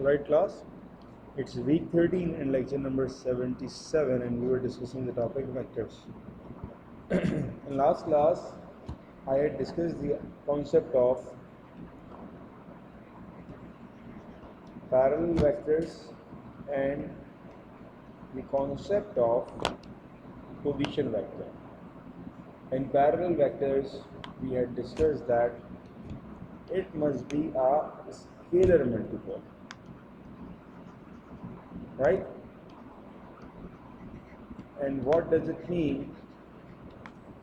Right, class? It's week 13 and lecture number 77, and we were discussing the topic vectors. In last class, I had discussed the concept of parallel vectors and the concept of position vector. In parallel vectors, we had discussed that it must be a scalar multiple, right? And what does it mean?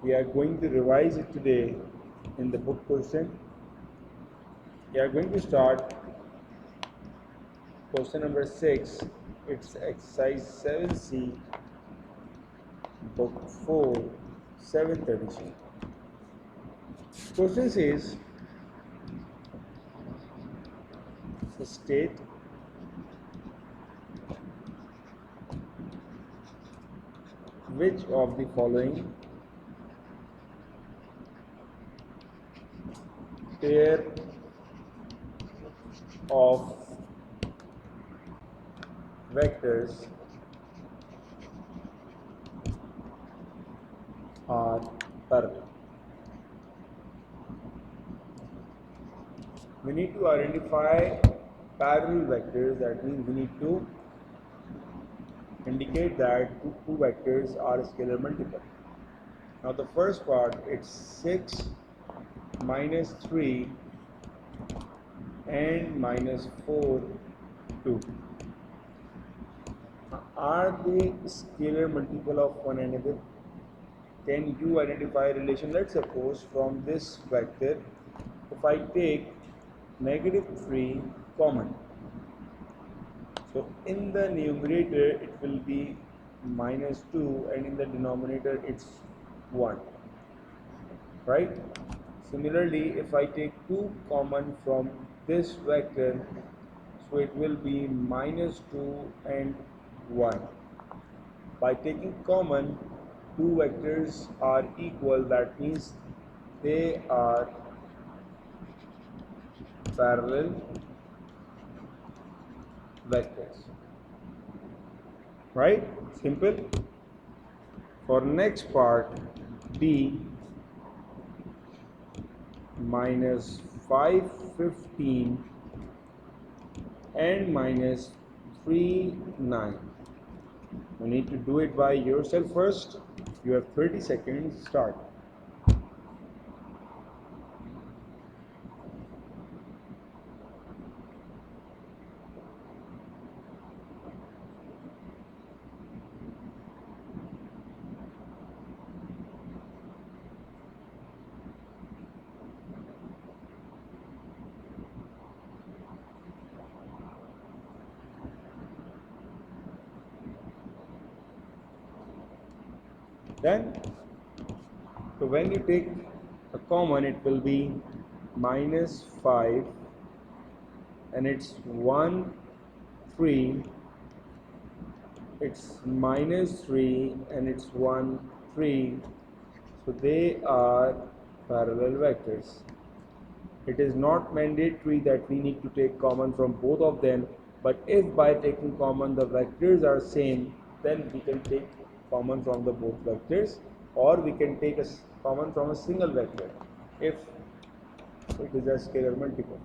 We are going to revise it today in the book question. We are going to start question number 6. It's exercise 7C, book 4, 733. Question says, state which of the following pair of vectors are parallel. We need to identify parallel vectors. That means we need to indicate that two vectors are scalar multiple. Now the first part, it's 6 minus 3 and minus 4 2. Are they scalar multiple of one another? Can you identify a relation? Let's suppose from this vector, if I take negative 3 common, so in the numerator it will be minus 2 and in the denominator it's 1, right? Similarly, if I take 2 common from this vector, so it will be minus 2 and 1. By taking common, two vectors are equal, that means they are parallel vectors, right? Simple. For next part, D minus 5 15 and minus 3 9. You need to do it by yourself first. You have 30 seconds. Start. Then, so when you take a common, it will be minus 5 and it's 1 3, it's minus 3 and it's 1 3, so they are parallel vectors. It is not mandatory that we need to take common from both of them, but if by taking common the vectors are same, then we can take common from the both vectors, or we can take a common from a single vector if it is a scalar multiple.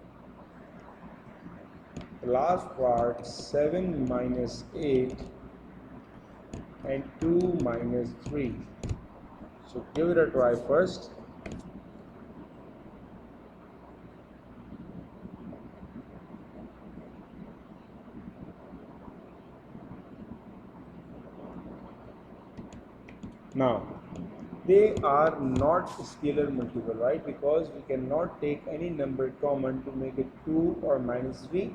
The last part, 7 minus 8 and 2 minus 3. So give it a try first. Now, they are not scalar multiple, right? Because we cannot take any number common to make it 2 or minus 3,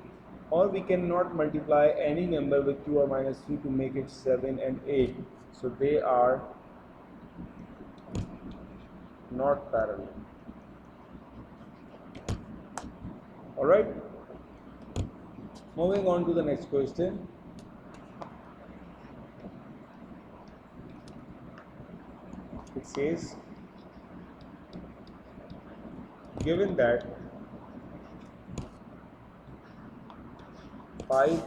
or we cannot multiply any number with 2 or minus 3 to make it 7 and 8. So they are not parallel. Alright? Moving on to the next question. It says, given that 5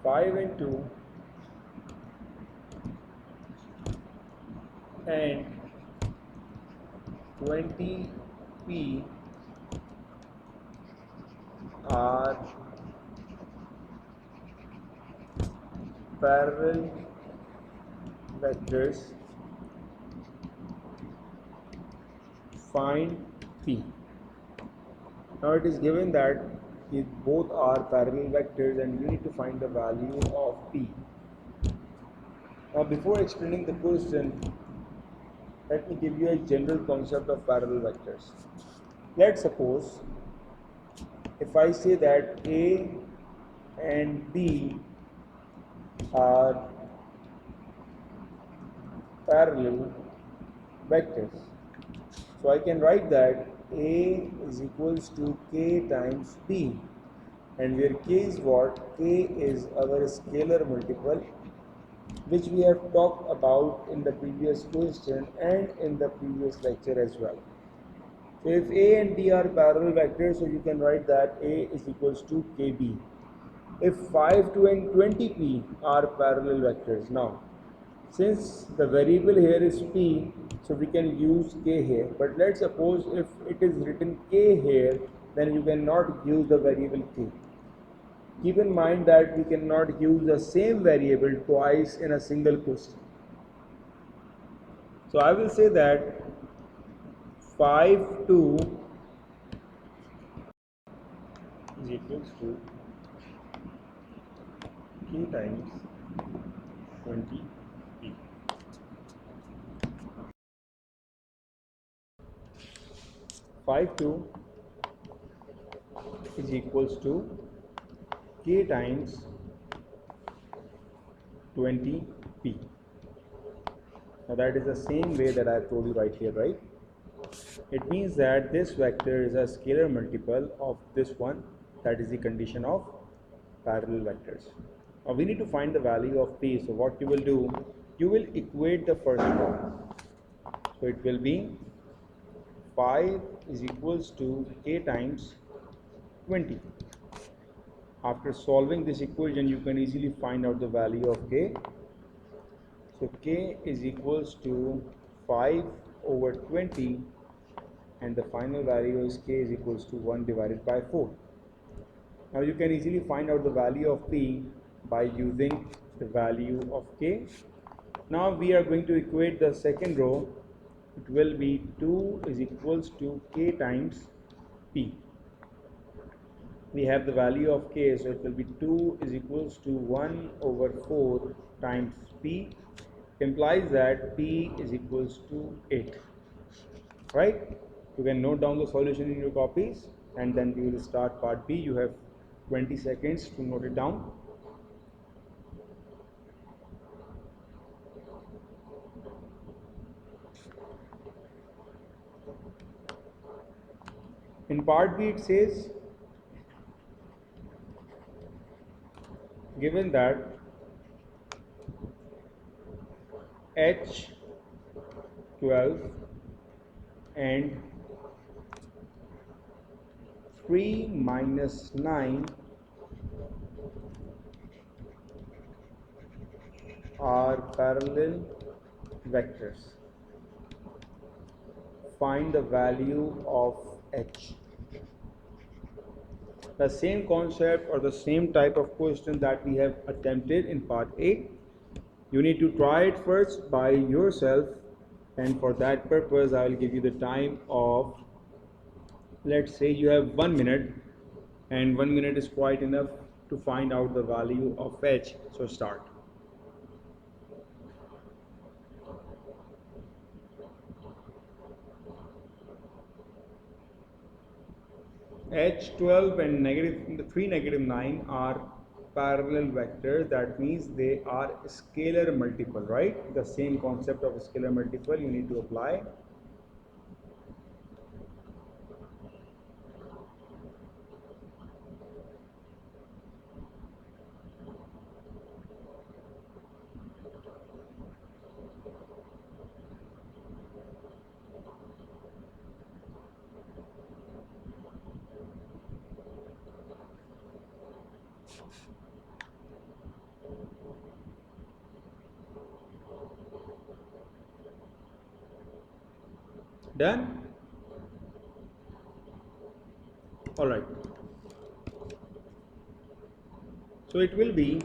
5 and 2 and 20p are parallel vectors. Find p. Now it is given that both are parallel vectors and you need to find the value of p. Now before explaining the question, let me give you a general concept of parallel vectors. Let's suppose if I say that A and B are parallel vectors. So I can write that A is equals to K times B, and where K is what? K is our scalar multiple, which we have talked about in the previous question and in the previous lecture as well. So if A and B are parallel vectors, so you can write that A is equals to KB. If 5, 2 and 20p are parallel vectors. Now, since the variable here is p, so we can use k here. But let's suppose if it is written k here, then you cannot use the variable k. Keep in mind that we cannot use the same variable twice in a single question. So I will say that 5, 2 is equals to k times 20p. 5, 2 is equals to k times 20p. Now that is the same way that I have told you right here, right? It means that this vector is a scalar multiple of this one. That is the condition of parallel vectors. Now we need to find the value of p. So what you will do, you will equate the first row. So it will be 5 is equals to k times 20. After solving this equation, you can easily find out the value of k. So k is equals to 5 over 20, and the final value is k is equals to 1 divided by 4. Now you can easily find out the value of p by using the value of k. Now we are going to equate the second row. It will be 2 is equals to k times p. We have the value of k, so it will be 2 is equals to 1 over 4 times p. Implies that p is equals to 8. Right? You can note down the solution in your copies, and then we will start part B. You have 20 seconds to note it down. In part B, it says, given that H12 and 3 minus 9 are parallel vectors. Find the value of H. The same concept or the same type of question that we have attempted in part A. You need to try it first by yourself, and for that purpose I will give you the time of, let's say you have 1 minute, and 1 minute is quite enough to find out the value of H. So start. H12 and 3 negative 9 are parallel vectors. That means they are scalar multiple, right? The same concept of scalar multiple you need to apply. Done? Alright. So it will be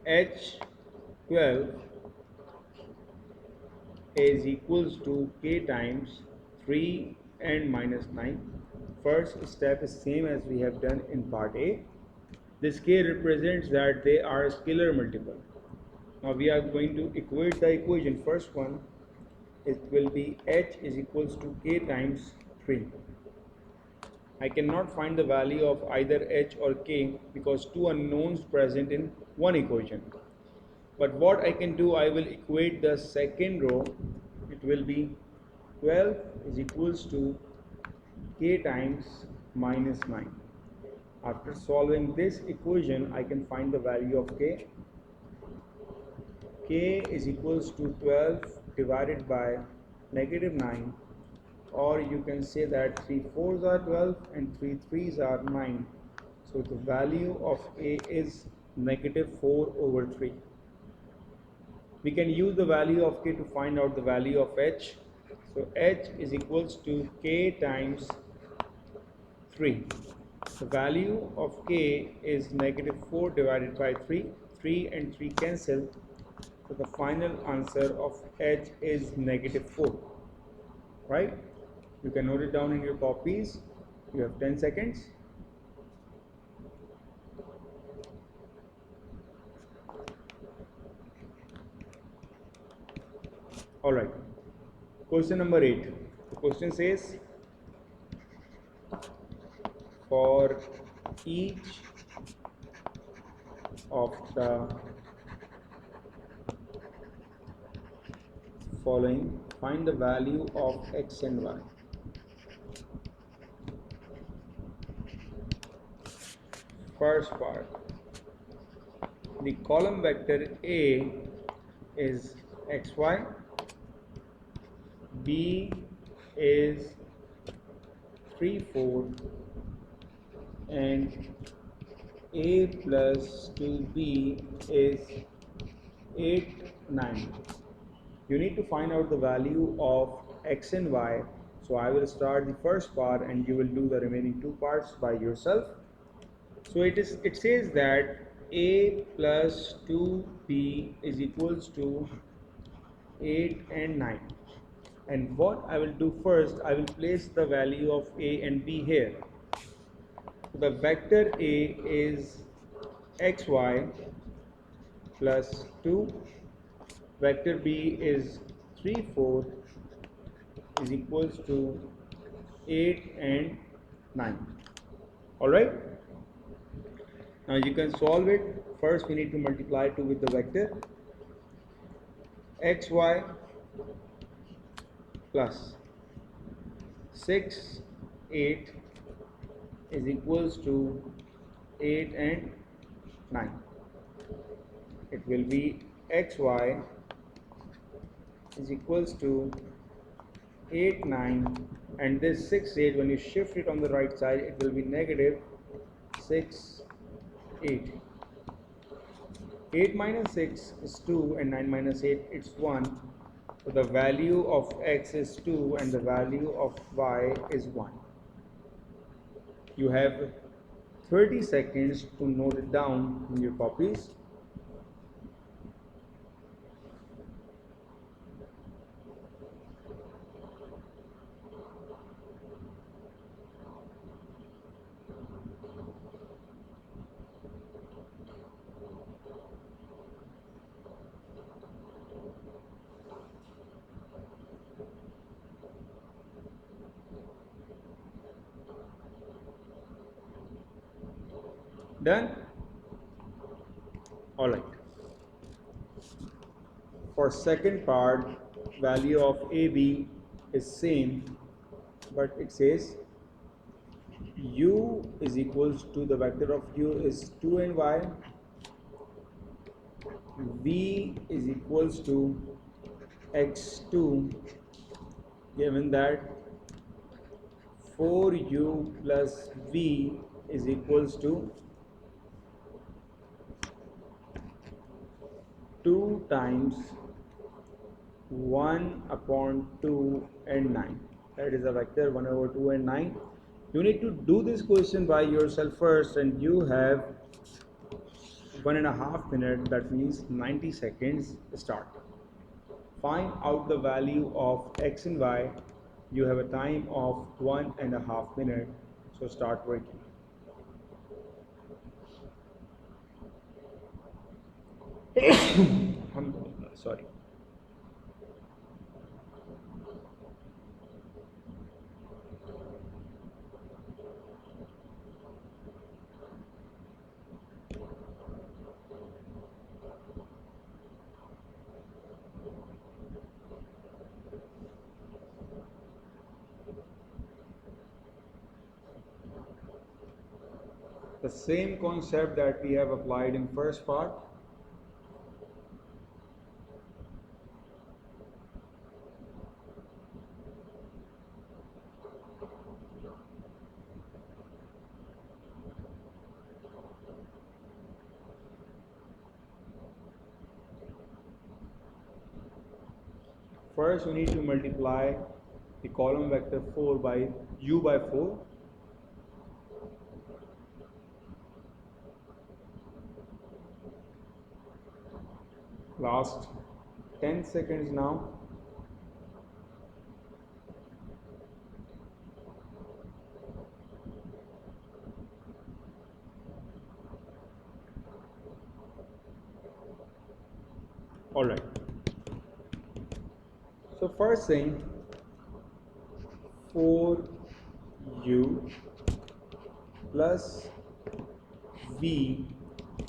H12 is equals to K times 3 and minus 9. First step is same as we have done in part A. This K represents that they are a scalar multiple. Now we are going to equate the equation. First one, it will be H is equals to K times 3. I cannot find the value of either H or K because two unknowns present in one equation. But what I can do, I will equate the second row. It will be 12 is equals to K times minus 9. After solving this equation, I can find the value of K. K is equals to 12 divided by negative 9, or you can say that 3 4s are 12 and 3 3s are 9. So the value of A is negative 4 over 3. We can use the value of K to find out the value of H. So H is equals to K times 3. The value of K is negative 4 divided by 3. 3 and 3 cancel. So the final answer of H is negative 4. Right? You can note it down in your copies. You have 10 seconds. Alright. Question number 8. The question says, for each of the following, find the value of X and Y. First part, the column vector A is XY, B is 3 4, and A plus 2B is 8 9. You need to find out the value of X and Y. So I will start the first part and you will do the remaining two parts by yourself. So it says that A plus 2B is equals to 8 and 9. And what I will do first, I will place the value of A and B here. The vector A is xy plus 2, vector B is 3 4 is equals to 8 and 9. Alright, now you can solve it. First we need to multiply 2 with the vector. Xy plus 6 8 is equals to 8 and 9. It will be xy is equals to 8 9, and this 6 8, when you shift it on the right side, it will be negative 6 8. 8 minus 6 is 2 and 9 minus 8 it's 1. So the value of x is 2 and the value of y is 1. You have 30 seconds to note it down in your copies. Done? Alright. For second part, value of AB is same, but it says U is equals to, the vector of U is 2 and Y, V is equals to x2, given that 4U plus V is equals to 2 times 1 upon 2 and 9. That is a vector 1 over 2 and 9. You need to do this question by yourself first, and you have 1.5 minutes, that means 90 seconds. Start. Find out the value of x and y. You have a time of 1.5 minutes, so start working. Sorry. The same concept that we have applied in first part. First, you need to multiply the column vector 4 by u by 4. Last 10 seconds now. Alright. So first thing, 4u plus v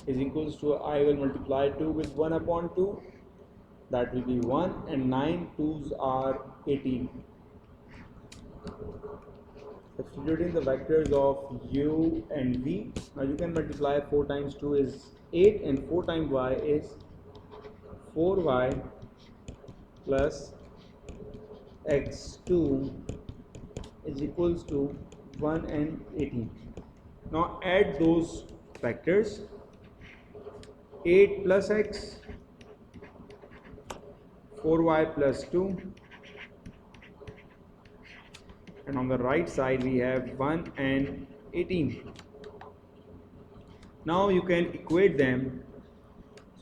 is equals to, I will multiply 2 with 1 upon 2, that will be 1, and 9 2s are 18. Substituting the vectors of u and v, now you can multiply 4 times 2 is 8, and 4 times y is 4y plus x2 is equals to 1 and 18. Now add those vectors. 8 plus x, 4y plus 2, and on the right side we have 1 and 18. Now you can equate them.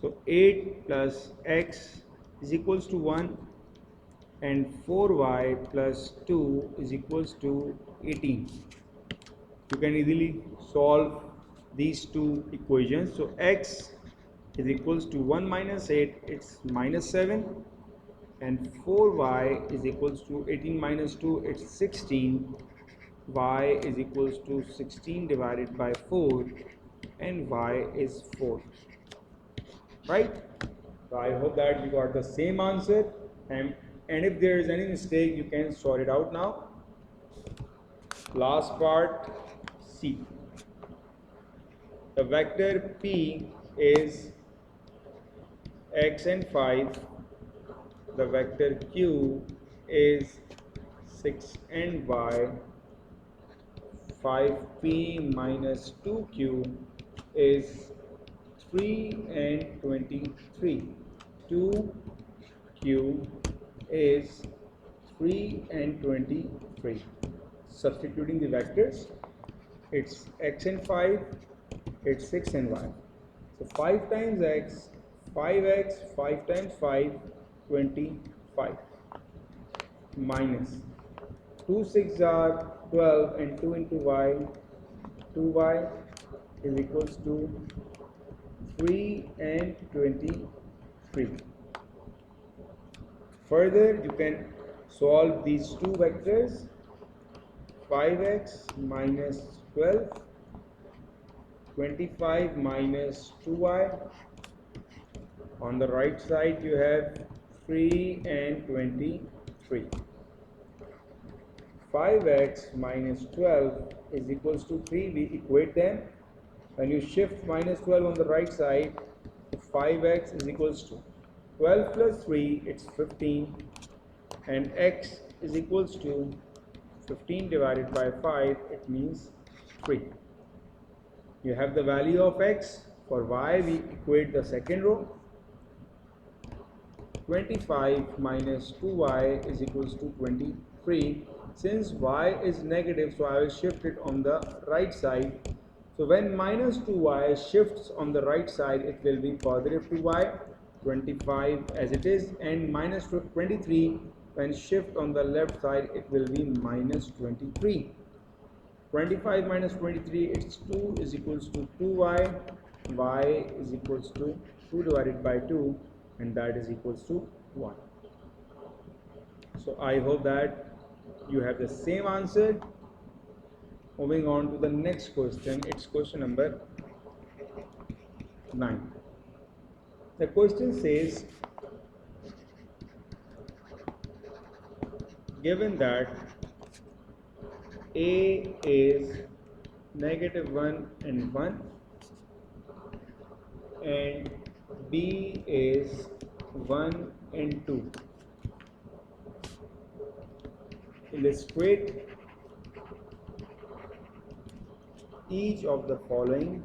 So 8 plus x is equals to 1, and 4y plus 2 is equals to 18. You can easily solve these two equations. So x is equals to 1 minus 8, it's minus 7, and 4y is equals to 18 minus 2, it's 16. Y is equals to 16 divided by 4, and y is 4. Right? So I hope that you got the same answer, and if there is any mistake, you can sort it out now. Last part, C. The vector P is x and 5. The vector Q is 6 and y. 5p minus 2q is 3 and 23. 2q is 3 and 23. Substituting the vectors, it's x and 5, it's 6 and y. So 5 times x, 5x, 5 times 5, 25, minus 2 6 are 12, and 2 into y, 2y is equals to 3 and 23. Further, you can solve these two vectors. 5x minus 12, 25 minus 2y. On the right side you have 3 and 23. 5x minus 12 is equals to 3. We equate them. When you shift minus 12 on the right side, 5x is equals to 12 plus 3, it's 15, and x is equals to 15 divided by 5, it means 3. You have the value of x. For y, we equate the second row. 25 minus 2y is equals to 23. Since y is negative, so I will shift it on the right side. So when minus 2y shifts on the right side, it will be positive 2y, 25 as it is, and minus 23 when shift on the left side, it will be minus 23. 25 minus 23, it's 2 is equals to 2y, y is equals to 2 divided by 2, and that is equals to 1. So I hope that you have the same answer. Moving on to the next question, it's question number 9. The question says, given that a is negative 1 and 1 and b is 1 and 2, illustrate each of the following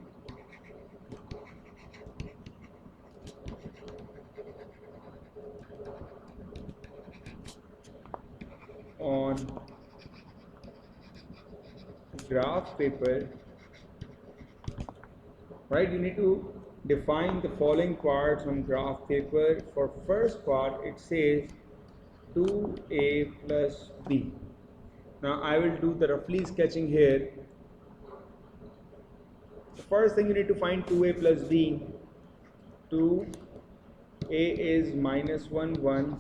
on graph paper. Right, you need to define the following parts on graph paper. For first part, it says 2a plus b. Now I will do the roughly sketching here. The first thing you need to find 2a plus b. 2a is minus 1 1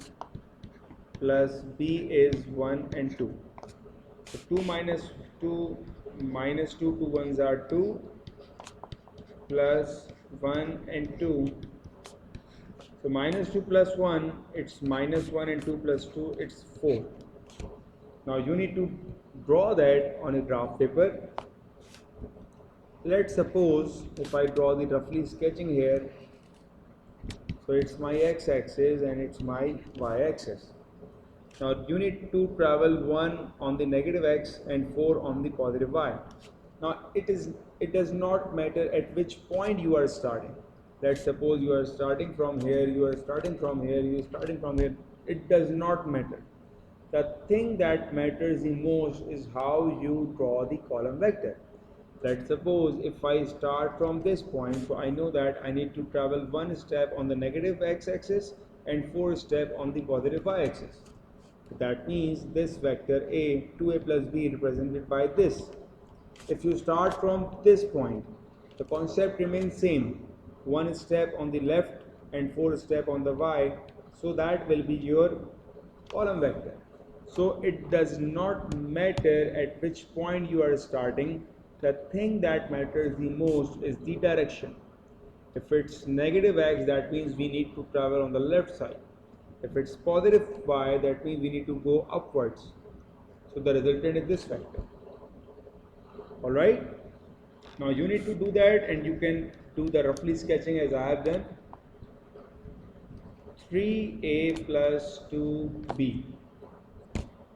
plus b is 1 and 2. So 2 minus 2 minus 2, 2 ones are 2 plus 1 and 2. So minus 2 plus 1, it's minus 1 and 2 plus 2, it's 4. Now you need to draw that on a graph paper. Let's suppose if I draw the roughly sketching here, so it's my x-axis and it's my y-axis. Now you need to travel 1 on the negative x and 4 on the positive y. Now it does not matter at which point you are starting. Let's suppose you are starting from here, you are starting from here, you are starting from here. It does not matter. The thing that matters the most is how you draw the column vector. Let's suppose if I start from this point, so I know that I need to travel 1 step on the negative x-axis and 4 steps on the positive y-axis. That means this vector a, 2a plus b represented by this. If you start from this point, the concept remains same. 1 step on the left and 4 steps on the y, so that will be your column vector. So it does not matter at which point you are starting. The thing that matters the most is the direction. If it's negative x, that means we need to travel on the left side. If it's positive y, that means we need to go upwards. So the resultant is this vector. Alright? Now you need to do that, and you can do the roughly sketching as I have done. 3a plus 2b.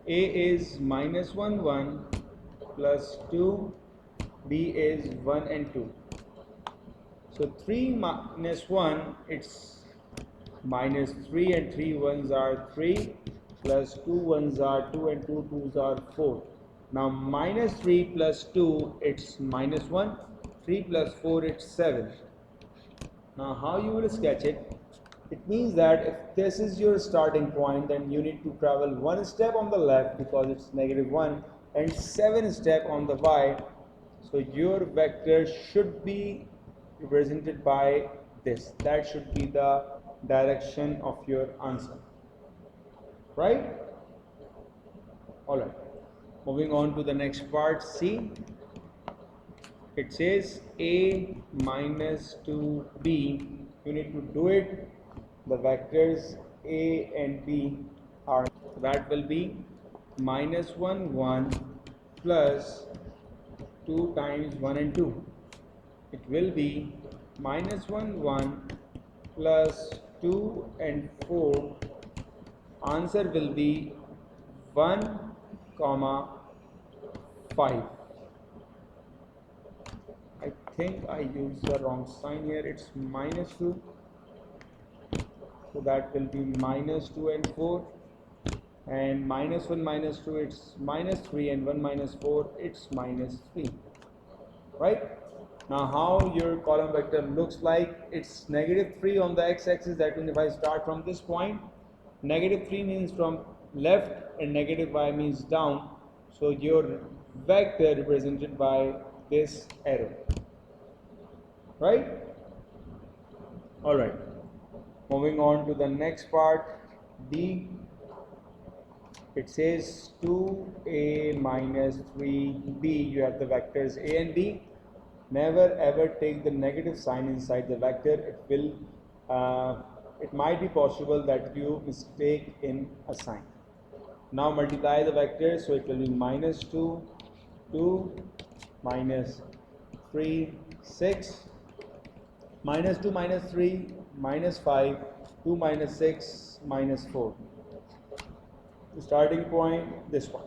A is minus 1 1 plus 2, b is 1 and 2. So 3 minus 1, it's minus 3 and 3 ones are 3 plus 2 ones are 2 and 2 twos are 4. Now minus 3 plus 2, it's minus 1, 3 plus 4, it's 7. Now how you will sketch it? It means that if this is your starting point, then you need to travel 1 step on the left because it's negative 1 and 7 step on the y. So your vector should be represented by this. That should be the direction of your answer. Right? Alright. Moving on to the next part, C. It says a minus 2b. You need to do it. The vectors a and b are, that will be minus 1 1 plus 2 times 1 and 2. It will be minus 1 1 plus 2 and 4. Answer will be 1 comma 5. I think I used the wrong sign here. It's minus 2. so that will be minus 2 and 4, and minus 1 minus 2 it's minus 3, and 1 minus 4 it's minus 3, right? Now how your column vector looks like, it's negative 3 on the x-axis. That means if I start from this point, negative 3 means from left and negative y means down, so your vector represented by this arrow, right? Alright, moving on to the next part, D. It says 2a minus 3b. You have the vectors a and b. Never ever take the negative sign inside the vector. It might be possible that you mistake in a sign. Now multiply the vectors, so it will be minus 2, 2, minus 3, 6, minus 2 minus 3, minus 5, 2 minus 6, minus 4. The starting point, this one.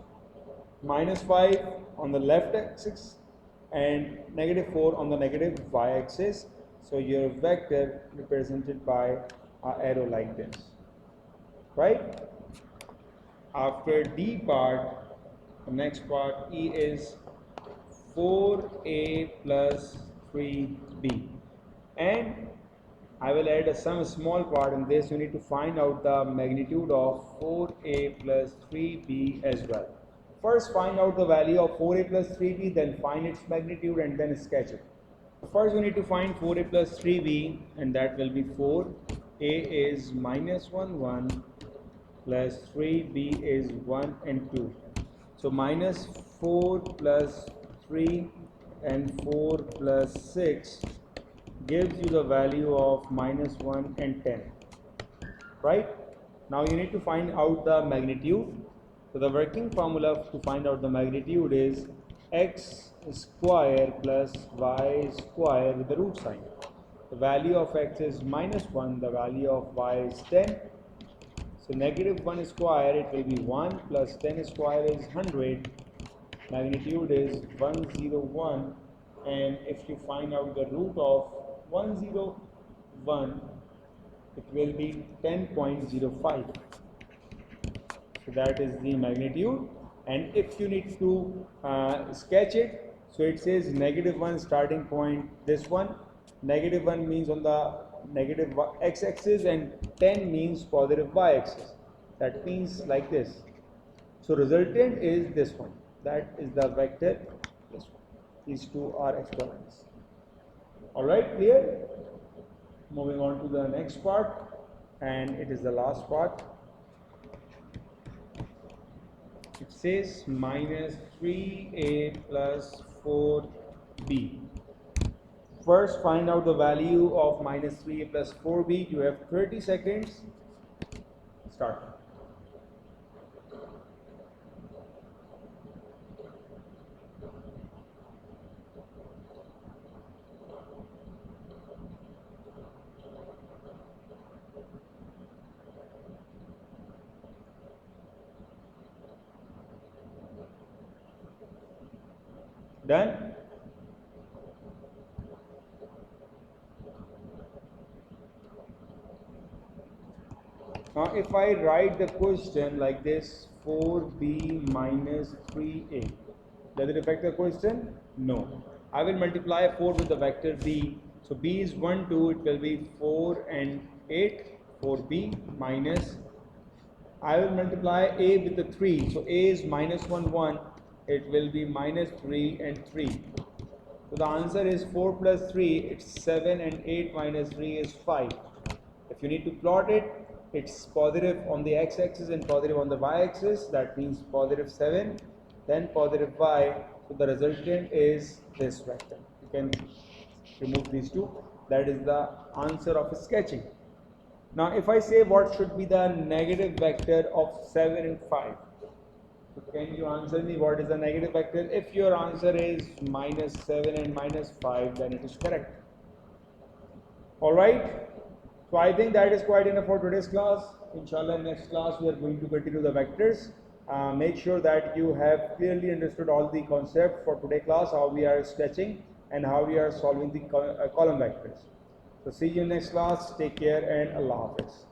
Minus 5 on the left axis and negative 4 on the negative y-axis. So your vector represented by an arrow like this, right? After D part, the next part E is 4a plus 3b, and I will add some small part in this. You need to find out the magnitude of 4a plus 3b as well. First find out the value of 4a plus 3b, then find its magnitude and then sketch it. First we need to find 4a plus 3b, and that will be 4. A is minus 1, 1 plus 3b is 1 and 2. So minus 4 plus 3 and 4 plus 6 gives you the value of minus 1 and 10, right? Now you need to find out the magnitude. So the working formula to find out the magnitude is x square plus y square with the root sign. The value of x is minus 1, the value of y is 10. So negative 1 square, it will be 1, plus 10 square is 100. Magnitude is 101, and if you find out the root of 101, it will be 10.05. So that is the magnitude. And if you need to sketch it, so it says negative 1 starting point, this one. Negative 1 means on the negative x-axis and 10 means positive y-axis. That means like this. So resultant is this one. That is the vector, this one. These two are exponents. Alright, clear? Moving on to the next part, and it is the last part. It says minus 3a plus 4b. First find out the value of minus 3a plus 4b. You have 30 seconds. Start. Done? Now if I write the question like this, 4b minus 3a, does it affect the question? No. I will multiply 4 with the vector b. So b is 1, 2, it will be 4 and 8, 4b minus, I will multiply a with the 3. So a is minus 1, 1, it will be minus 3 and 3. So the answer is 4 plus 3, it's 7, and 8 minus 3 is 5. If you need to plot it, it's positive on the x-axis and positive on the y-axis. That means positive 7, then positive y. So the resultant is this vector. You can remove these two. That is the answer of sketching. Now if I say what should be the negative vector of 7 and 5, so can you answer me what is the negative vector? If your answer is minus 7 and minus 5, then it is correct. Alright. So I think that is quite enough for today's class. Inshallah, in next class we are going to continue the vectors. Make sure that you have clearly understood all the concepts for today's class, how we are sketching and how we are solving the column vectors. So see you in next class. Take care and Allah Hafiz.